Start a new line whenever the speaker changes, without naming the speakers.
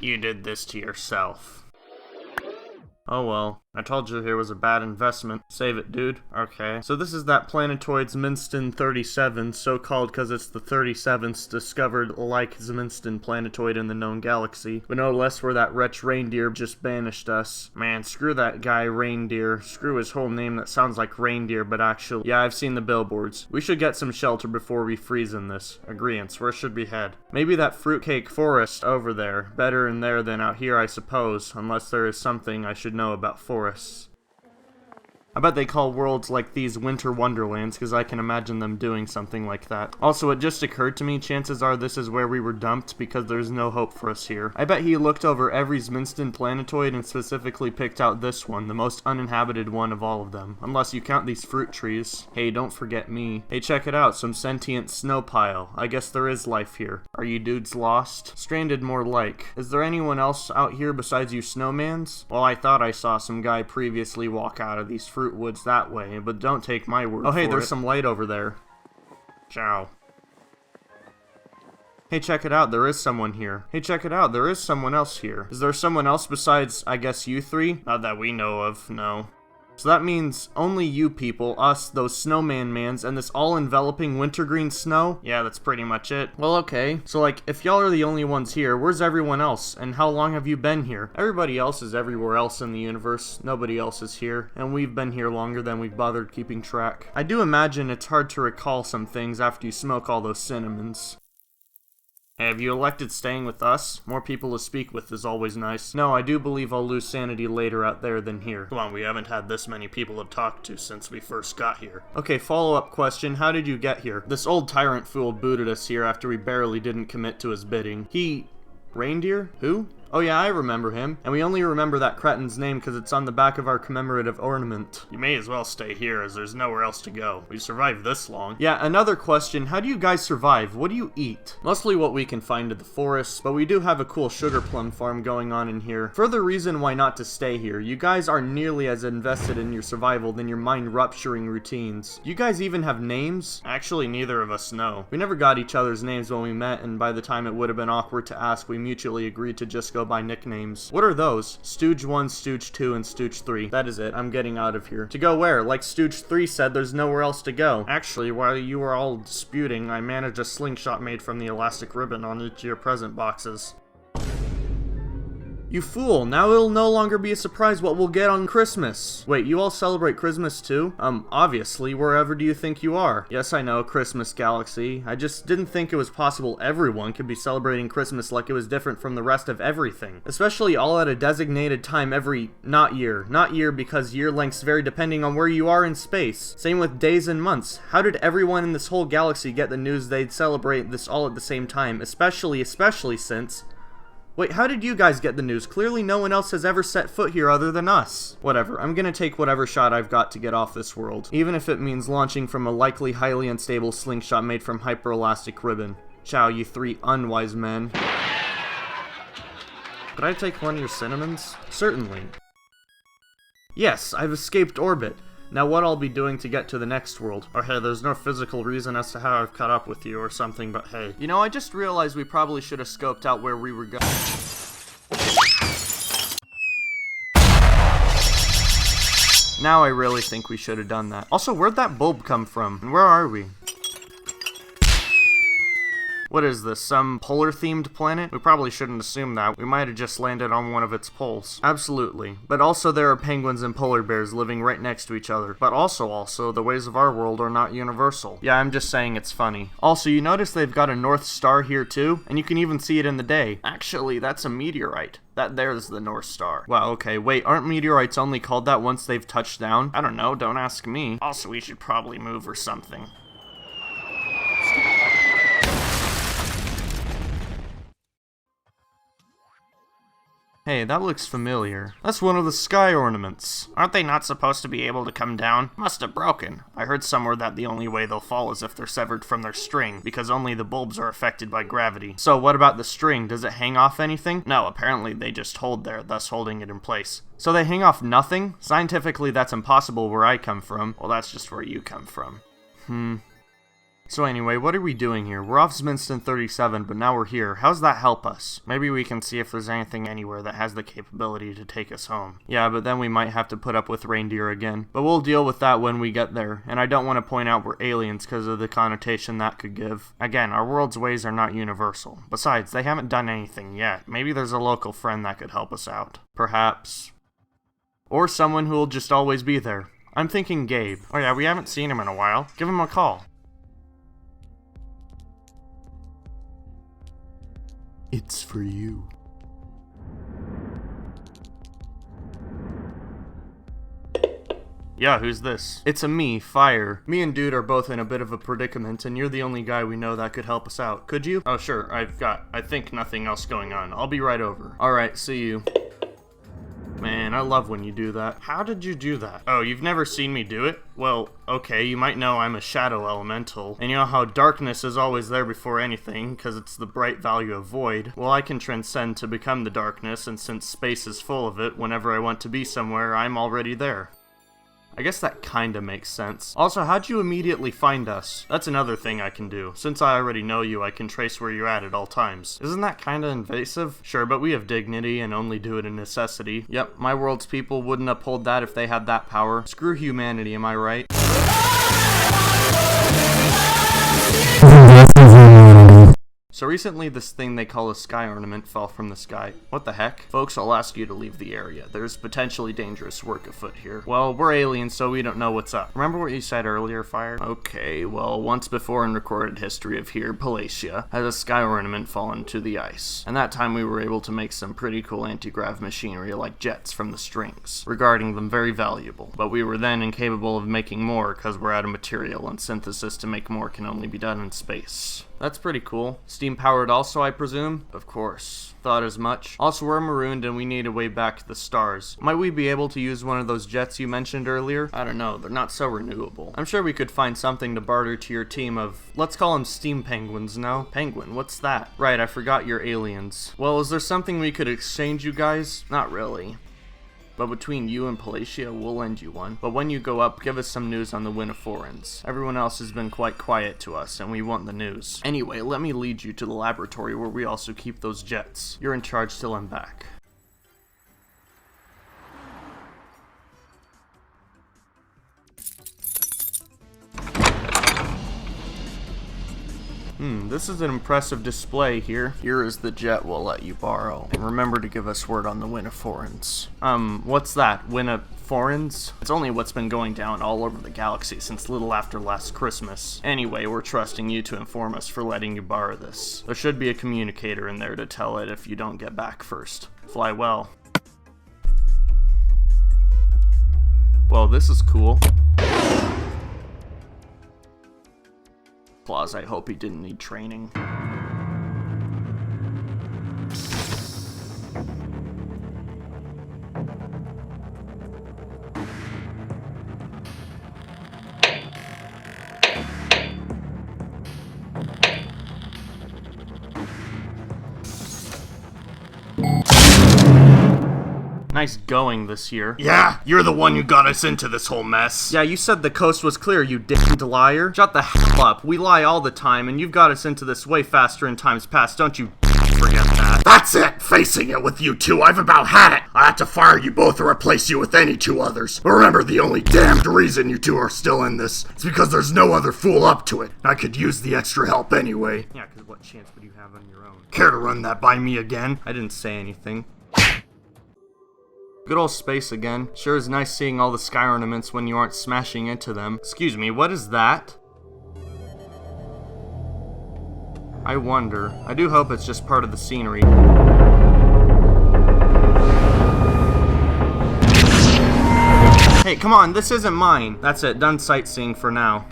You did this to yourself. Oh well, I told you here was a bad investment. Save it, dude. Okay. So this is that planetoid Zminston 37, so called because it's the 37th discovered like Zminston planetoid in the known galaxy. But no less where that wretch reindeer just banished us. Man, screw that guy reindeer. Screw his whole name that sounds like reindeer, but actually, yeah, I've seen the billboards. We should get some shelter before we freeze in this. Agreeance, where should we head? Maybe that fruitcake forest over there. Better in there than out here, I suppose, unless there is something I should know about forests. I bet they call worlds like these winter wonderlands, because I can imagine them doing something like that. Also, it just occurred to me, chances are this is where we were dumped, because there's no hope for us here. I bet he looked over every Zminston planetoid and specifically picked out this one, the most uninhabited one of all of them. Unless you count these fruit trees. Hey, don't forget me. Hey, check it out, some sentient snow pile. I guess there is life here. Are you dudes lost? Stranded more like. Is there anyone else out here besides you snowmans? Well, I thought I saw some guy previously walk out of these fruit woods that way, but don't take my word for it. Oh hey, there's some light over there. Ciao. Hey, check it out, there is someone here. Hey, check it out, there is someone else here. Is there someone else besides, I guess, you three? Not that we know of, no. So that means only you people, us, those snowman mans, and this all-enveloping wintergreen snow? Yeah, that's pretty much it. Well, okay. So, like, if y'all are the only ones here, where's everyone else? And how long have you been here? Everybody else is everywhere else in the universe. Nobody else is here. And we've been here longer than we've bothered keeping track. I do imagine it's hard to recall some things after you smoke all those cinnamons. Have you elected staying with us? More people to speak with is always nice. No, I do believe I'll lose sanity later out there than here. Come on, we haven't had this many people to talk to since we first got here. Okay, follow-up question. How did you get here? This old tyrant fool booted us here after we barely didn't commit to his bidding. Reindeer? Who? Oh yeah, I remember him. And we only remember that cretin's name because it's on the back of our commemorative ornament. You may as well stay here as there's nowhere else to go. We survived this long. Yeah, another question. How do you guys survive? What do you eat? Mostly what we can find in the forests, but we do have a cool sugar plum farm going on in here. Further reason why not to stay here. You guys are nearly as invested in your survival than your mind-rupturing routines. You guys even have names? Actually, neither of us know. We never got each other's names when we met, and by the time it would have been awkward to ask, we mutually agreed to just go by nicknames. What are those? Stooge 1, Stooge 2, and Stooge 3. That is it. I'm getting out of here. To go where? Like Stooge 3 said, there's nowhere else to go. Actually, while you were all disputing, I managed a slingshot made from the elastic ribbon on each of your present boxes. You fool, now it'll no longer be a surprise what we'll get on Christmas. Wait, you all celebrate Christmas too? Obviously, wherever do you think you are? Yes, I know, Christmas Galaxy. I just didn't think it was possible everyone could be celebrating Christmas like it was different from the rest of everything. Especially all at a designated time every, not year because year lengths vary depending on where you are in space. Same with days and months. How did everyone in this whole galaxy get the news they'd celebrate this all at the same time? Especially since... Wait, how did you guys get the news? Clearly no one else has ever set foot here other than us. Whatever, I'm gonna take whatever shot I've got to get off this world. Even if it means launching from a likely highly unstable slingshot made from hyperelastic ribbon. Ciao, you three unwise men. Could I take one of your cinnamons? Certainly. Yes, I've escaped orbit. Now what I'll be doing to get to the next world. Or hey, there's no physical reason as to how I've caught up with you or something, but hey. You know, I just realized we probably should have scoped out where we were going. Now I really think we should have done that. Also, where'd that bulb come from? And where are we? What is this, some polar-themed planet? We probably shouldn't assume that. We might have just landed on one of its poles. Absolutely. But also there are penguins and polar bears living right next to each other. But also, the ways of our world are not universal. Yeah, I'm just saying it's funny. Also, you notice they've got a North Star here too? And you can even see it in the day. Actually, that's a meteorite. That there's the North Star. Wow, okay, wait, aren't meteorites only called that once they've touched down? I don't know, don't ask me. Also, we should probably move or something. Hey, that looks familiar. That's one of the sky ornaments. Aren't they not supposed to be able to come down? Must have broken. I heard somewhere that the only way they'll fall is if they're severed from their string, because only the bulbs are affected by gravity. So what about the string? Does it hang off anything? No, apparently they just hold there, thus holding it in place. So they hang off nothing? Scientifically, that's impossible where I come from. Well, that's just where you come from. So anyway, what are we doing here? We're off Zminston 37, but now we're here. How's that help us? Maybe we can see if there's anything anywhere that has the capability to take us home. Yeah, but then we might have to put up with reindeer again. But we'll deal with that when we get there. And I don't want to point out we're aliens because of the connotation that could give. Again, our world's ways are not universal. Besides, they haven't done anything yet. Maybe there's a local friend that could help us out. Perhaps. Or someone who'll just always be there. I'm thinking Gabe. Oh yeah, we haven't seen him in a while. Give him a call. It's for you. Yeah, who's this? It's me, Fire. Me and Dude are both in a bit of a predicament, and you're the only guy we know that could help us out. Could you? Oh, sure. I think, nothing else going on. I'll be right over. Alright, see you. Man, I love when you do that. How did you do that? Oh, you've never seen me do it? Well, okay, you might know I'm a shadow elemental. And you know how darkness is always there before anything, because it's the bright value of void? Well, I can transcend to become the darkness, and since space is full of it, whenever I want to be somewhere, I'm already there. I guess that kinda makes sense. Also, how'd you immediately find us? That's another thing I can do. Since I already know you, I can trace where you're at all times. Isn't that kinda invasive? Sure, but we have dignity and only do it in necessity. Yep, my world's people wouldn't uphold that if they had that power. Screw humanity, am I right? So recently this thing they call a sky ornament fell from the sky. What the heck? Folks, I'll ask you to leave the area. There's potentially dangerous work afoot here. Well, we're aliens, so we don't know what's up. Remember what you said earlier, Fire? Okay, well, once before in recorded history of here, Palacia had a sky ornament fallen to the ice. And that time we were able to make some pretty cool anti-grav machinery like jets from the strings, regarding them very valuable. But we were then incapable of making more because we're out of material, and synthesis to make more can only be done in space. That's pretty cool. Steam-powered also, I presume? Of course. Thought as much. Also, we're marooned and we need a way back to the stars. Might we be able to use one of those jets you mentioned earlier? I don't know, they're not so renewable. I'm sure we could find something to barter to your team of, let's call them steam penguins, no? Penguin, what's that? Right, I forgot you're aliens. Well, is there something we could exchange, you guys? Not really. But between you and Palacia, we'll lend you one. But when you go up, give us some news on the Winterforans. Everyone else has been quite quiet to us, and we want the news. Anyway, let me lead you to the laboratory where we also keep those jets. You're in charge till I'm back. This is an impressive display here. Here is the jet we'll let you borrow. And remember to give us word on the Winterforans. What's that? Winterforans? It's only what's been going down all over the galaxy since little after last Christmas. Anyway, we're trusting you to inform us for letting you borrow this. There should be a communicator in there to tell it if you don't get back first. Fly well. Well, this is cool. I hope he didn't need training. Nice going this year. Yeah, you're the one who got us into this whole mess. Yeah, you said the coast was clear, you damned liar. Shut the hell up. We lie all the time, and you've got us into this way faster in times past, don't you forget that. That's it! Facing it with you two, I've about had it! I have to fire you both or replace you with any two others. But remember, the only damned reason you two are still in this is because there's no other fool up to it. I could use the extra help anyway. Yeah, because what chance would you have on your own? Care to run that by me again? I didn't say anything. Good old space again. Sure is nice seeing all the sky ornaments when you aren't smashing into them. Excuse me, what is that? I wonder. I do hope it's just part of the scenery. Hey, come on, this isn't mine. That's it, done sightseeing for now.